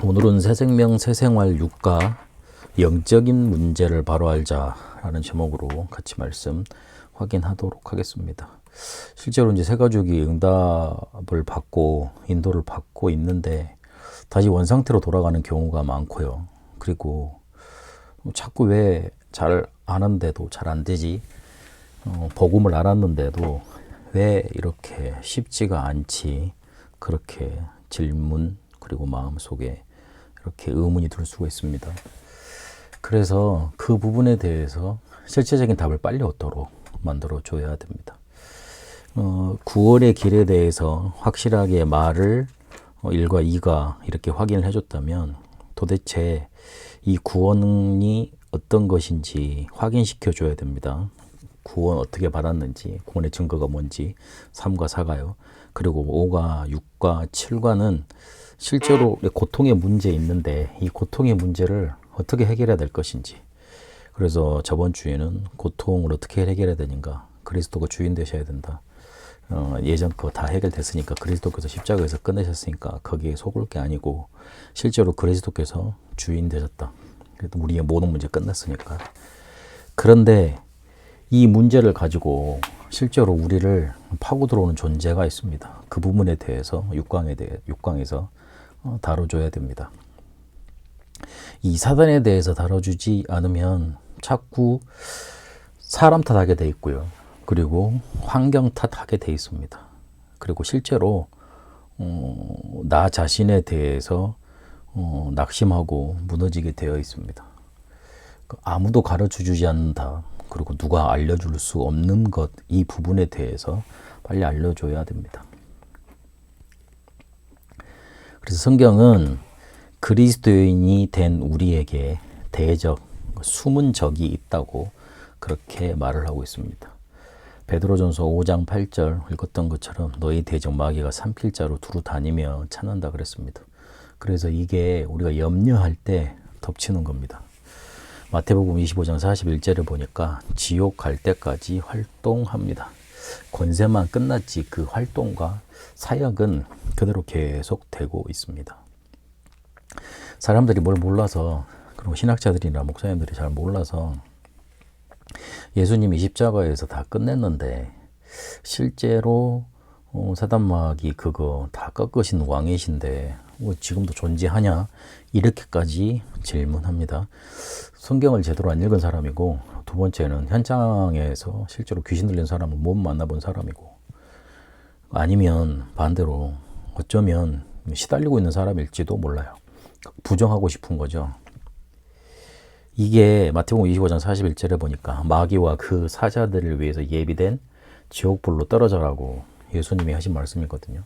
오늘은 새생명 새생활 6과 영적인 문제를 바로 알자라는 제목으로 같이 말씀 확인하도록 하겠습니다. 실제로 이제 새가족이 응답을 받고 인도를 받고 있는데 다시 원상태로 돌아가는 경우가 많고요. 그리고 자꾸 왜 잘 아는데도 잘 안 되지? 복음을 알았는데도 왜 이렇게 쉽지가 않지? 그렇게 질문 그리고 마음속에 이렇게 의문이 들 수가 있습니다. 그래서 그 부분에 대해서 실제적인 답을 빨리 얻도록 만들어 줘야 됩니다. 구원의 길에 대해서 확실하게 말을 1과 2가 이렇게 확인을 해줬다면 도대체 이 구원이 어떤 것인지 확인시켜 줘야 됩니다. 구원 어떻게 받았는지, 구원의 증거가 뭔지, 3과 4가요. 그리고 5과 6과 7과는 실제로 고통의 문제 있는데 이 고통의 문제를 어떻게 해결해야 될 것인지. 그래서 저번 주에는 고통을 어떻게 해결해야 되는가. 그리스도가 주인 되셔야 된다. 예전 거 다 해결됐으니까 그리스도께서 십자가에서 끝내셨으니까 거기에 속을 게 아니고 실제로 그리스도께서 주인 되셨다. 그래도 우리의 모든 문제 끝났으니까. 그런데 이 문제를 가지고 실제로 우리를 파고 들어오는 존재가 있습니다. 그 부분에 대해서 6강에서 다뤄줘야 됩니다. 이 사단에 대해서 다뤄주지 않으면 자꾸 사람 탓하게 돼 있고요. 그리고 환경 탓하게 돼 있습니다. 그리고 실제로 나 자신에 대해서 낙심하고 무너지게 되어 있습니다. 아무도 가르쳐주지 않는다. 그리고 누가 알려줄 수 없는 것, 이 부분에 대해서 빨리 알려줘야 됩니다. 그래서 성경은 그리스도인이 된 우리에게 대적, 숨은 적이 있다고 그렇게 말을 하고 있습니다. 베드로전서 5장 8절 읽었던 것처럼 너희 대적 마귀가 산필자로 두루 다니며 찾는다 그랬습니다. 그래서 이게 우리가 염려할 때 덮치는 겁니다. 마태복음 25장 41절을 보니까 지옥 갈 때까지 활동합니다. 권세만 끝났지 그 활동과 사역은 그대로 계속되고 있습니다. 사람들이 뭘 몰라서, 그리고 신학자들이나 목사님들이 잘 몰라서 예수님이 십자가에서 다 끝냈는데 실제로 사단마귀 그거 다 꺾으신 왕이신데 지금도 존재하냐? 이렇게까지 질문합니다. 성경을 제대로 안 읽은 사람이고, 두 번째는 현장에서 실제로 귀신 들린 사람은 못 만나본 사람이고, 아니면 반대로 어쩌면 시달리고 있는 사람일지도 몰라요. 부정하고 싶은 거죠. 이게 마태복음 25장 41절에 보니까 마귀와 그 사자들을 위해서 예비된 지옥불로 떨어져라고 예수님이 하신 말씀이거든요.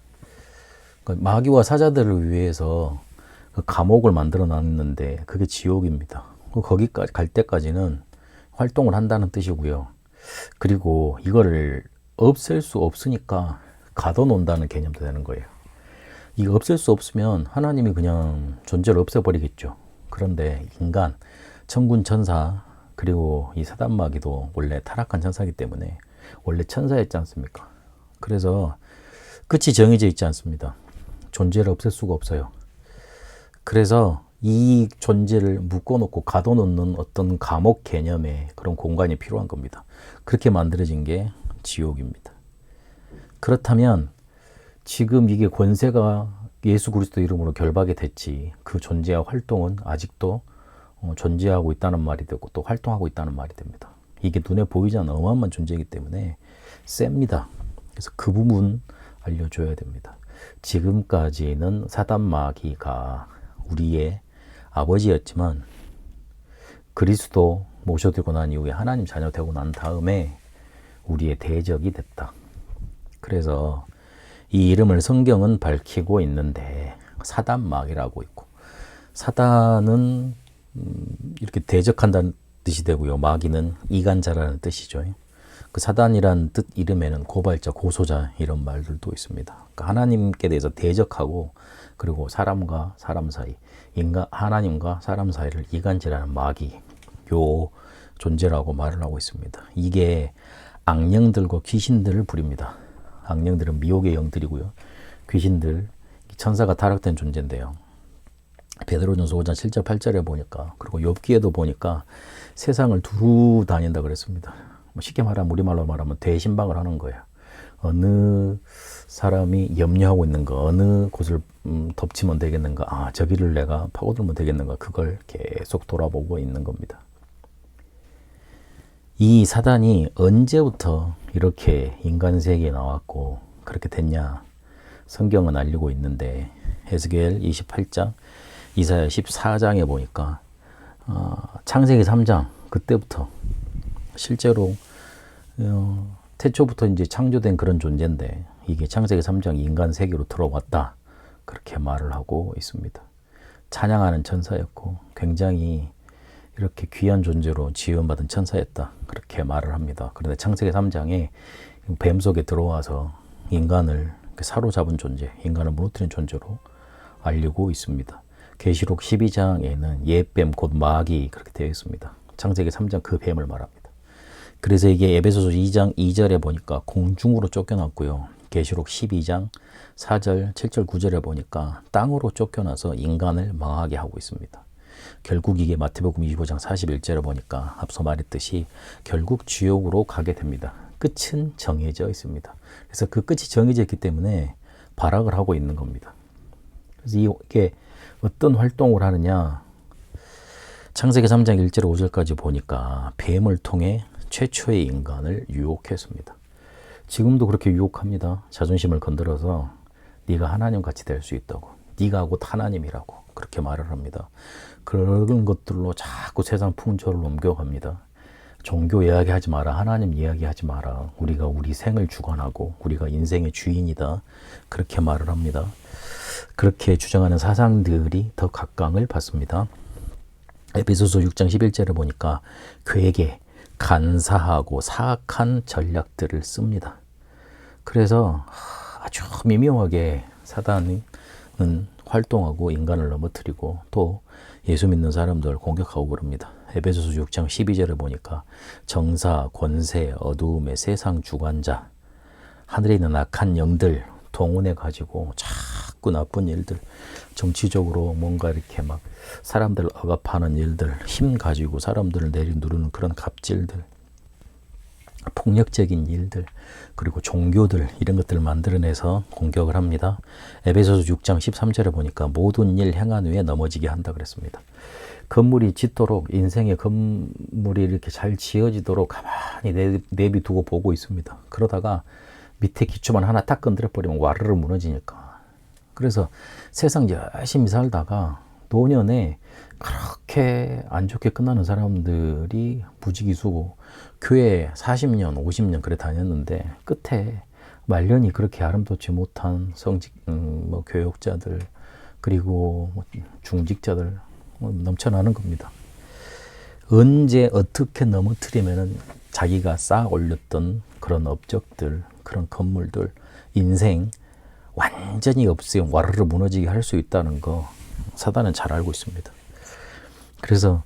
그러니까 마귀와 사자들을 위해서 그 감옥을 만들어 놨는데 그게 지옥입니다. 거기까지 갈 때까지는 활동을 한다는 뜻이고요. 그리고 이거를 없앨 수 없으니까 가둬놓는다는 개념도 되는 거예요. 이거 없앨 수 없으면 하나님이 그냥 존재를 없애버리겠죠. 그런데 인간, 천군 천사, 그리고 이 사단마귀도 원래 타락한 천사이기 때문에 원래 천사였지 않습니까? 그래서 끝이 정해져 있지 않습니다. 존재를 없앨 수가 없어요. 그래서 이 존재를 묶어놓고 가둬놓는 어떤 감옥 개념의 그런 공간이 필요한 겁니다. 그렇게 만들어진 게 지옥입니다. 그렇다면 지금 이게 권세가 예수 그리스도 이름으로 결박이 됐지 그 존재와 활동은 아직도 존재하고 있다는 말이 되고 또 활동하고 있다는 말이 됩니다. 이게 눈에 보이지 않는 어마어마한 존재이기 때문에 셉니다. 그래서 그 부분 알려줘야 됩니다. 지금까지는 사단 마귀가 우리의 아버지였지만 그리스도 모셔들고 난 이후에 하나님 자녀 되고 난 다음에 우리의 대적이 됐다. 그래서 이 이름을 성경은 밝히고 있는데 사단 마귀라고 있고, 사단은 이렇게 대적한다는 뜻이 되고요. 마귀는 이간자라는 뜻이죠. 그 사단이란 뜻 이름에는 고발자, 고소자 이런 말들도 있습니다. 그러니까 하나님께 대해서 대적하고, 그리고 사람과 사람 사이, 하나님과 사람 사이를 이간질하는 마귀, 요 존재라고 말을 하고 있습니다. 이게 악령들과 귀신들을 부립니다. 악령들은 미혹의 영들이고요. 귀신들, 천사가 타락된 존재인데요. 베드로전서 5장 7절 8절에 보니까, 그리고 욥기에도 보니까 세상을 두루 다닌다 그랬습니다. 뭐 쉽게 말하면 우리말로 말하면 대신방을 하는 거예요. 어느 사람이 염려하고 있는 거, 어느 곳을 덮치면 되겠는가, 아 저기를 내가 파고들면 되겠는가, 그걸 계속 돌아보고 있는 겁니다. 이 사단이 언제부터 이렇게 인간 세계에 나왔고 그렇게 됐냐, 성경은 알리고 있는데 에스겔 28장, 이사야 14장에 보니까 창세기 3장 그때부터 실제로 태초부터 이제 창조된 그런 존재인데 이게 창세기 3장 인간 세계로 들어왔다, 그렇게 말을 하고 있습니다. 찬양하는 천사였고 굉장히 이렇게 귀한 존재로 지원받은 천사였다, 그렇게 말을 합니다. 그런데 창세기 3장에 뱀 속에 들어와서 인간을 사로잡은 존재, 인간을 무너뜨린 존재로 알리고 있습니다. 계시록 12장에는 옛뱀 곧 마귀 그렇게 되어 있습니다. 창세기 3장 그 뱀을 말합니다. 그래서 이게 에베소서 2장 2절에 보니까 공중으로 쫓겨났고요. 계시록 12장 4절, 7절, 9절에 보니까 땅으로 쫓겨나서 인간을 망하게 하고 있습니다. 결국 이게 마태복음 25장 41절에 보니까 앞서 말했듯이 결국 지옥으로 가게 됩니다. 끝은 정해져 있습니다. 그래서 그 끝이 정해져 있기 때문에 발악을 하고 있는 겁니다. 그래서 이게 어떤 활동을 하느냐, 창세기 3장 1절 5절까지 보니까 뱀을 통해 최초의 인간을 유혹했습니다. 지금도 그렇게 유혹합니다. 자존심을 건드려서 네가 하나님같이 될 수 있다고, 네가 곧 하나님이라고 그렇게 말을 합니다. 그런 것들로 자꾸 세상 풍조를 옮겨갑니다. 종교 이야기하지 마라, 하나님 이야기하지 마라, 우리가 우리 생을 주관하고 우리가 인생의 주인이다, 그렇게 말을 합니다. 그렇게 주장하는 사상들이 더 각광을 받습니다. 에베소서 6장 11절에 보니까 괴계, 간사하고 사악한 전략들을 씁니다. 그래서 아주 미묘하게 사단은 활동하고 인간을 넘어뜨리고 또 예수 믿는 사람들 공격하고 그럽니다. 에베소서 6장 12절에 보니까 정사, 권세, 어두움의 세상 주관자, 하늘에 있는 악한 영들 동원해 가지고 자꾸 나쁜 일들, 정치적으로 뭔가 이렇게 막 사람들을 억압하는 일들, 힘 가지고 사람들을 내리누르는 그런 갑질들, 폭력적인 일들, 그리고 종교들, 이런 것들을 만들어내서 공격을 합니다. 에베소서 6장 13절에 보니까 모든 일 행한 후에 넘어지게 한다 그랬습니다. 건물이 짓도록, 인생의 건물이 이렇게 잘 지어지도록 가만히 내비두고 보고 있습니다. 그러다가 밑에 기초만 하나 딱 건드려 버리면 와르르 무너지니까. 그래서 세상 열심히 살다가 노년에 그렇게 안 좋게 끝나는 사람들이 무지기수고, 교회 40년, 50년 그래 다녔는데 끝에 말년이 그렇게 아름답지 못한 교육자들, 그리고 중직자들 넘쳐나는 겁니다. 언제 어떻게 넘어뜨리면은 자기가 쌓아 올렸던 그런 업적들, 그런 건물들, 인생 완전히 없애요, 와르르 무너지게 할 수 있다는 거 사단은 잘 알고 있습니다. 그래서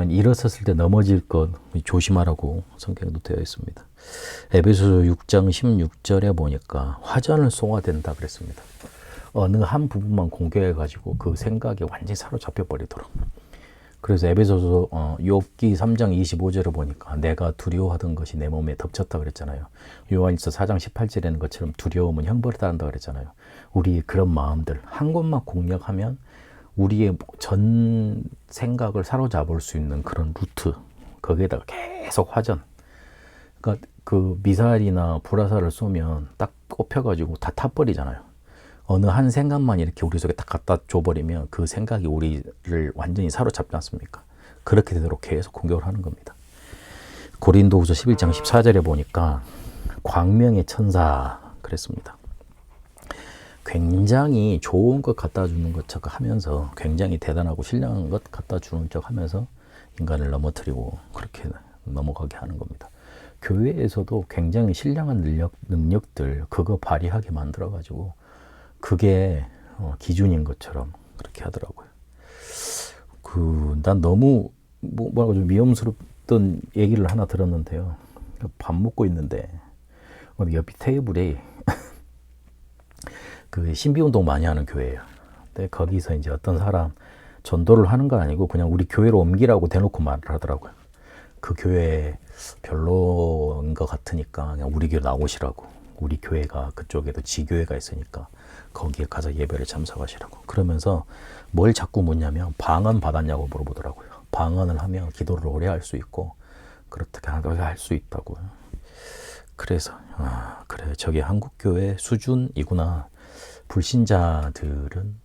일어섰을 때 넘어질 것 조심하라고 성경에도 되어 있습니다. 에베소서 6장 16절에 보니까 화전을 쏘아야 된다 그랬습니다. 어느 한 부분만 공격해가지고 그 생각에 완전히 사로잡혀 버리도록. 그래서 에베소서 욥기 3장 25절에 보니까 내가 두려워하던 것이 내 몸에 덮쳤다 그랬잖아요. 요한일서 4장 18절에는 것처럼 두려움은 형벌을 따른다 그랬잖아요. 우리 그런 마음들 한 곳만 공략하면 우리의 전 생각을 사로잡을 수 있는 그런 루트, 거기에다가 계속 화전. 그러니까 그 미사일이나 불화살을 쏘면 딱 꼽혀가지고 다 타버리잖아요. 어느 한 생각만 이렇게 우리 속에 딱 갖다 줘버리면 그 생각이 우리를 완전히 사로잡지 않습니까? 그렇게 되도록 계속 공격을 하는 겁니다. 고린도후서 11장 14절에 보니까 광명의 천사 그랬습니다. 굉장히 좋은 것 갖다 주는 것처럼 하면서, 굉장히 대단하고 신령한 것 갖다 주는 척 하면서 인간을 넘어뜨리고 그렇게 넘어가게 하는 겁니다. 교회에서도 굉장히 신령한 능력들 그거 발휘하게 만들어가지고 그게 기준인 것처럼 그렇게 하더라고요. 난 너무 좀 위험스럽던 얘기를 하나 들었는데요. 밥 먹고 있는데 옆 테이블에 그 신비운동 많이 하는 교회예요. 근데 거기서 이제 어떤 사람 전도를 하는 건 아니고 그냥 우리 교회로 옮기라고 대놓고 말을 하더라고요. 그 교회 별로인 것 같으니까 그냥 우리 교회 나오시라고. 우리 교회가 그쪽에도 지교회가 있으니까 거기에 가서 예배를 참석하시라고. 그러면서 뭘 자꾸 묻냐면 방언 받았냐고 물어보더라고요. 방언을 하면 기도를 오래 할 수 있고 그렇게 할 수 있다고요. 그래서 그래 저게 한국교회 수준이구나. 불신자들은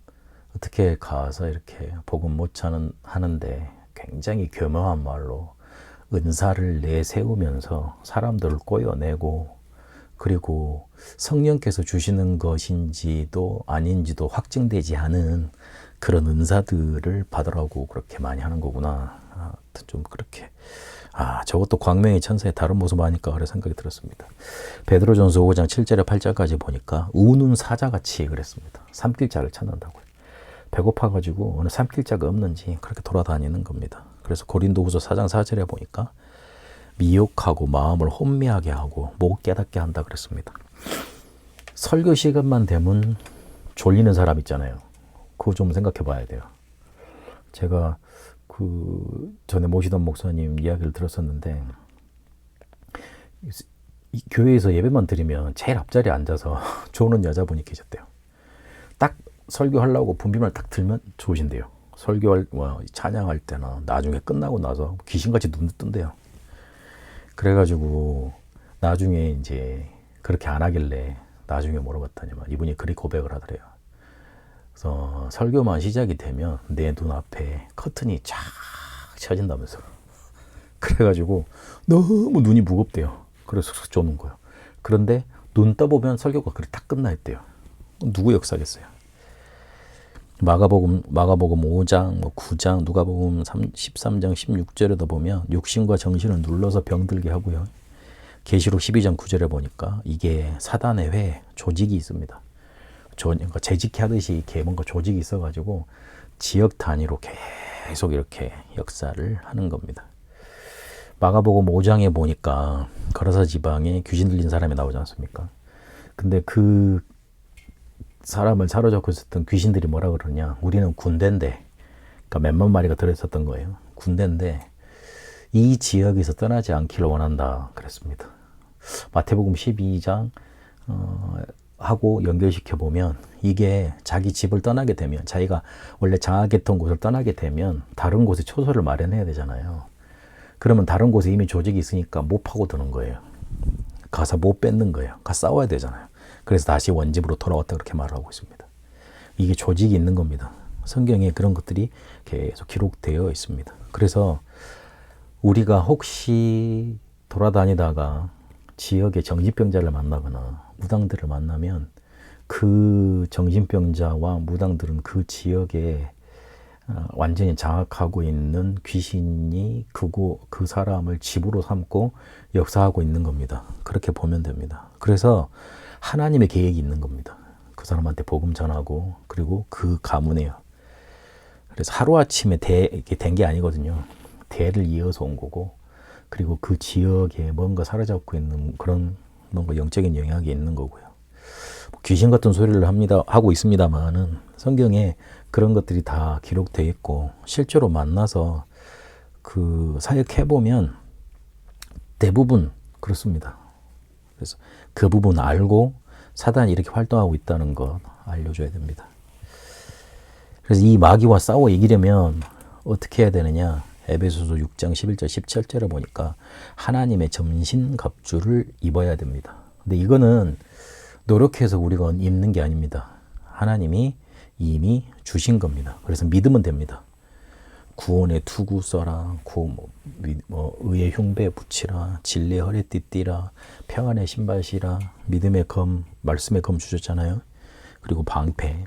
어떻게 가서 이렇게 복음 못 하는데 굉장히 교묘한 말로 은사를 내세우면서 사람들을 꼬여내고 그리고 성령께서 주시는 것인지도 아닌지도 확증되지 않은 그런 은사들을 받으라고 그렇게 많이 하는 거구나. 좀 그렇게 저것도 광명의 천사의 다른 모습 아닐까 그런 생각이 들었습니다. 베드로전서 5장 7절에 8절까지 보니까 우는 사자같이 그랬습니다. 삼킬자를 찾는다고요. 배고파가지고 어느 삼킬자가 없는지 그렇게 돌아다니는 겁니다. 그래서 고린도후서 4장 4절에 보니까 미혹하고 마음을 혼미하게 하고 못 깨닫게 한다 그랬습니다. 설교 시간만 되면 졸리는 사람 있잖아요. 그거 좀 생각해 봐야 돼요. 제가 그 전에 모시던 목사님 이야기를 들었었는데 이 교회에서 예배만 드리면 제일 앞자리에 앉아서 조는 여자분이 계셨대요. 딱 설교하려고 분비만 딱 들면 좋으신대요. 찬양할 때나 나중에 끝나고 나서 귀신같이 눈 뜬대요. 그래가지고 나중에 이제 그렇게 안 하길래 나중에 물어봤더니만 이분이 그리 고백을 하더래요. 그래서 설교만 시작이 되면 내 눈앞에 커튼이 쫙 쳐진다면서. 그래가지고 너무 눈이 무겁대요. 그래서 쪼는 거예요. 그런데 눈 떠보면 설교가 그렇게 딱 끝나 있대요. 누구 역사겠어요? 마가복음 5장, 9장, 누가복음 13장 16절에도 보면 육신과 정신을 눌러서 병들게 하고요. 계시록 12장 9절에 보니까 이게 사단의 회, 조직이 있습니다. 그러니까 재직해 하듯이 이렇게 뭔가 조직이 있어가지고 지역 단위로 계속 이렇게 역사를 하는 겁니다. 마가복음 5장에 보니까 거라사 지방에 귀신 들린 사람이 나오지 않습니까? 근데 그 사람을 사로잡고 있었던 귀신들이 뭐라 그러냐. 우리는 군대인데, 그러니까 몇만 마리가 들어있었던 거예요. 군대인데 이 지역에서 떠나지 않기를 원한다 그랬습니다. 마태복음 12장 하고 연결시켜 보면 이게 자기 집을 떠나게 되면 자기가 원래 장악했던 곳을 떠나게 되면 다른 곳에 초소를 마련해야 되잖아요. 그러면 다른 곳에 이미 조직이 있으니까 못 파고드는 거예요. 가서 못 뺏는 거예요. 가서 싸워야 되잖아요. 그래서 다시 원집으로 돌아왔다 그렇게 말을 하고 있습니다. 이게 조직이 있는 겁니다. 성경에 그런 것들이 계속 기록되어 있습니다. 그래서 우리가 혹시 돌아다니다가 지역의 정신병자를 만나거나 무당들을 만나면 그 정신병자와 무당들은 그 지역에 완전히 장악하고 있는 귀신이 그 사람을 집으로 삼고 역사하고 있는 겁니다. 그렇게 보면 됩니다. 그래서 하나님의 계획이 있는 겁니다. 그 사람한테 복음 전하고 그리고 그 가문에요. 그래서 하루아침에 이게 된 게 아니거든요. 대를 이어서 온 거고 그리고 그 지역에 뭔가 사로잡고 있는 그런 뭔가 영적인 영향이 있는 거고요. 귀신 같은 소리를 하고 있습니다만은 성경에 그런 것들이 다 기록되어 있고 실제로 만나서 그 사역해보면 대부분 그렇습니다. 그래서 그 부분 알고 사단이 이렇게 활동하고 있다는 것 알려줘야 됩니다. 그래서 이 마귀와 싸워 이기려면 어떻게 해야 되느냐? 에베소서 6장 11절 17절에 보니까 하나님의 전신갑주를 입어야 됩니다. 근데 이거는 노력해서 우리가 입는 게 아닙니다. 하나님이 이미 주신 겁니다. 그래서 믿으면 됩니다. 구원의 투구 써라, 의의 흉배 붙이라, 진리의 허리띠 띠라, 평안의 신발 신라, 믿음의 검, 말씀의 검 주셨잖아요. 그리고 방패.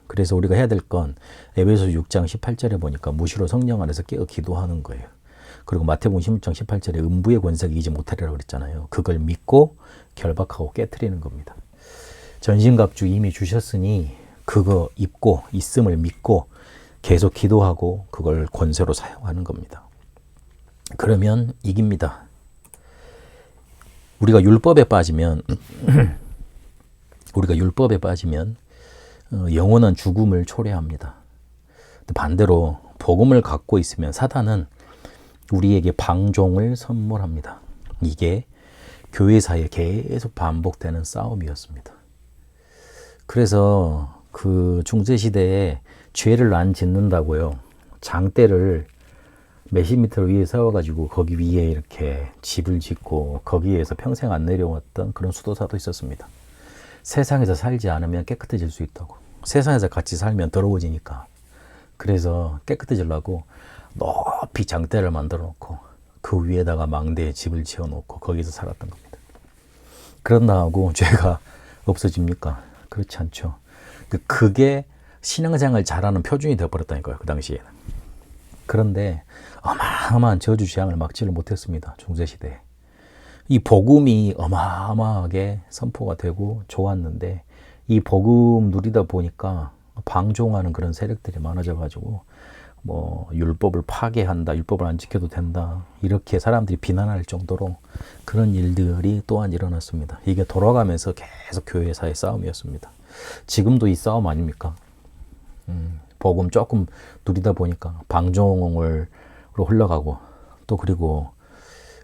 그래서 우리가 해야 될 건 에베소서 6장 18절에 보니까 무시로 성령 안에서 깨어 기도하는 거예요. 그리고 마태복음 16장 18절에 음부의 권세가 이기지 못하리라고 그랬잖아요. 그걸 믿고 결박하고 깨트리는 겁니다. 전신갑주 이미 주셨으니 그거 입고 있음을 믿고 계속 기도하고 그걸 권세로 사용하는 겁니다. 그러면 이깁니다. 우리가 율법에 빠지면 영원한 죽음을 초래합니다. 반대로 복음을 갖고 있으면 사단은 우리에게 방종을 선물합니다. 이게 교회사에 계속 반복되는 싸움이었습니다. 그래서 그 중세시대에 죄를 안 짓는다고요. 장대를 몇십 미터 위에 세워가지고 거기 위에 이렇게 집을 짓고 거기에서 평생 안 내려왔던 그런 수도사도 있었습니다. 세상에서 살지 않으면 깨끗해질 수 있다고. 세상에서 같이 살면 더러워지니까. 그래서 깨끗해지려고 높이 장대를 만들어 놓고 그 위에다가 망대에 집을 지어 놓고 거기서 살았던 겁니다. 그런다 하고 죄가 없어집니까? 그렇지 않죠. 그게 신앙생활 잘하는 표준이 되어버렸다니까요. 그 당시에는. 그런데 어마어마한 저주 재앙을 막지를 못했습니다. 중세시대에. 이 복음이 어마어마하게 선포가 되고 좋았는데 이 복음 누리다 보니까 방종하는 그런 세력들이 많아져가지고 뭐 율법을 파괴한다, 율법을 안 지켜도 된다 이렇게 사람들이 비난할 정도로 그런 일들이 또한 일어났습니다. 이게 돌아가면서 계속 교회사의 싸움이었습니다. 지금도 이 싸움 아닙니까? 복음 조금 누리다 보니까 방종으로 흘러가고 또 그리고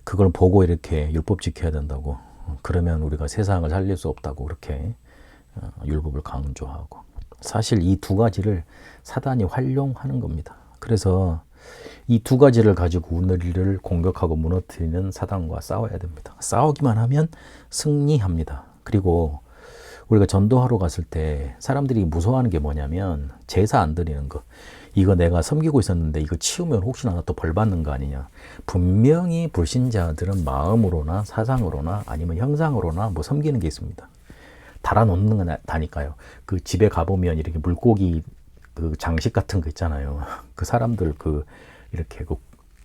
그걸 보고 이렇게 율법 지켜야 된다고 그러면 우리가 세상을 살릴 수 없다고 그렇게 율법을 강조하고 사실 이 두 가지를 사단이 활용하는 겁니다. 그래서 이 두 가지를 가지고 우리를 공격하고 무너뜨리는 사단과 싸워야 됩니다. 싸우기만 하면 승리합니다. 그리고 우리가 전도하러 갔을 때 사람들이 무서워하는 게 뭐냐면 제사 안 드리는 거. 이거 내가 섬기고 있었는데 이거 치우면 혹시나 또 벌 받는 거 아니냐. 분명히 불신자들은 마음으로나 사상으로나 아니면 형상으로나 뭐 섬기는 게 있습니다. 달아놓는 거다니까요. 그 집에 가보면 이렇게 물고기 그 장식 같은 거 있잖아요. 그 사람들 그 이렇게 그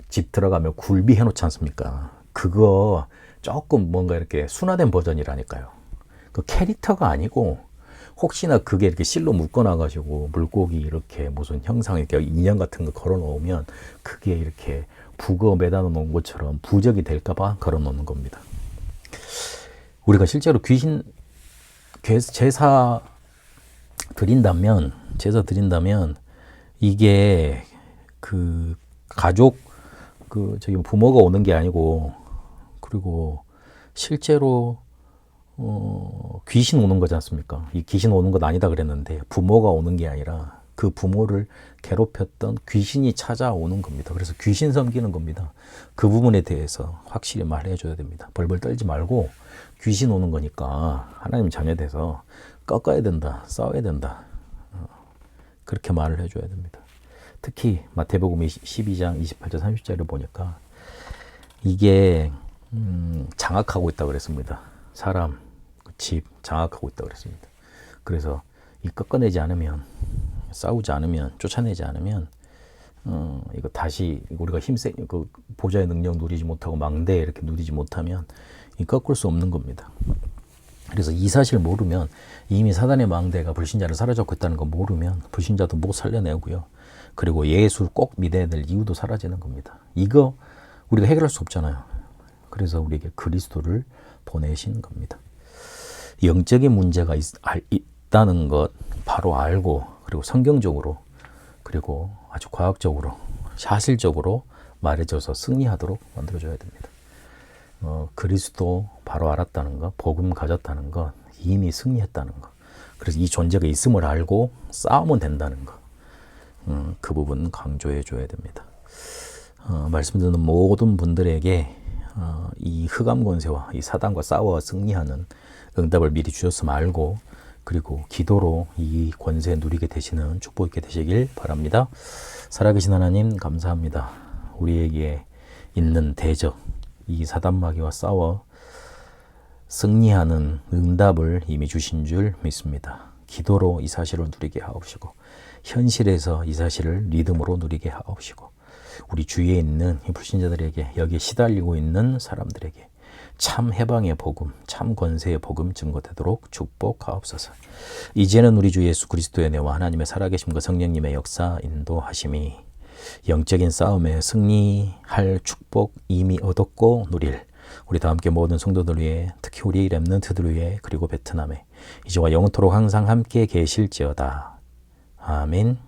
집 들어가면 굴비 해놓지 않습니까? 그거 조금 뭔가 이렇게 순화된 버전이라니까요. 그 캐릭터가 아니고 혹시나 그게 이렇게 실로 묶어놔가지고 물고기 이렇게 무슨 형상 이렇게 인형 같은 거 걸어놓으면 그게 이렇게 북어 매다 놓은 것처럼 부적이 될까봐 걸어놓는 겁니다. 우리가 실제로 귀신 제사 드린다면 이게 그 가족 그 저기 부모가 오는 게 아니고 그리고 실제로 귀신 오는 거지 않습니까? 이 귀신 오는 건 아니다 그랬는데 부모가 오는 게 아니라 그 부모를 괴롭혔던 귀신이 찾아오는 겁니다. 그래서 귀신 섬기는 겁니다. 그 부분에 대해서 확실히 말해줘야 됩니다. 벌벌 떨지 말고 귀신 오는 거니까 하나님 자녀 돼서 꺾어야 된다, 싸워야 된다. 그렇게 말을 해줘야 됩니다. 특히 마태복음 12장 28절 30절을 보니까 이게 장악하고 있다고 그랬습니다. 사람, 집 장악하고 있다고 그랬습니다. 그래서 이 꺾어내지 않으면 싸우지 않으면 쫓아내지 않으면 이거 다시 우리가 힘세 그 보좌의 능력 누리지 못하고 망대에 이렇게 누리지 못하면 이 꺾을 수 없는 겁니다. 그래서 이 사실을 모르면 이미 사단의 망대가 불신자를 사로잡고 있다는 거 모르면 불신자도 못 살려내고요. 그리고 예수 꼭 믿어야 될 이유도 사라지는 겁니다. 이거 우리가 해결할 수 없잖아요. 그래서 우리에게 그리스도를 보내신 겁니다. 영적인 문제가 있다는 것 바로 알고 그리고 성경적으로 그리고 아주 과학적으로 사실적으로 말해줘서 승리하도록 만들어줘야 됩니다. 그리스도 바로 알았다는 것, 복음 가졌다는 것, 이미 승리했다는 것. 그래서 이 존재가 있음을 알고 싸우면 된다는 것. 그 부분 강조해 줘야 됩니다. 말씀 듣는 모든 분들에게 이 흑암 권세와 이 사단과 싸워 승리하는 응답을 미리 주셨음 알고 그리고 기도로 이 권세 누리게 되시는 축복 있게 되시길 바랍니다. 살아계신 하나님 감사합니다. 우리에게 있는 대적 이 사단마귀와 싸워 승리하는 응답을 이미 주신 줄 믿습니다. 기도로 이 사실을 누리게 하옵시고 현실에서 이 사실을 리듬으로 누리게 하옵시고 우리 주위에 있는 이 불신자들에게 여기에 시달리고 있는 사람들에게 참 해방의 복음, 참 권세의 복음 증거되도록 축복하옵소서. 이제는 우리 주 예수 그리스도의 은혜와 하나님의 살아계심과 성령님의 역사 인도하심이 영적인 싸움에 승리할 축복 이미 얻었고 누릴 우리 다 함께 모든 성도들 위해, 특히 우리 렘넌트들 위해, 그리고 베트남에 이제와 영원토록 항상 함께 계실지어다. 아멘.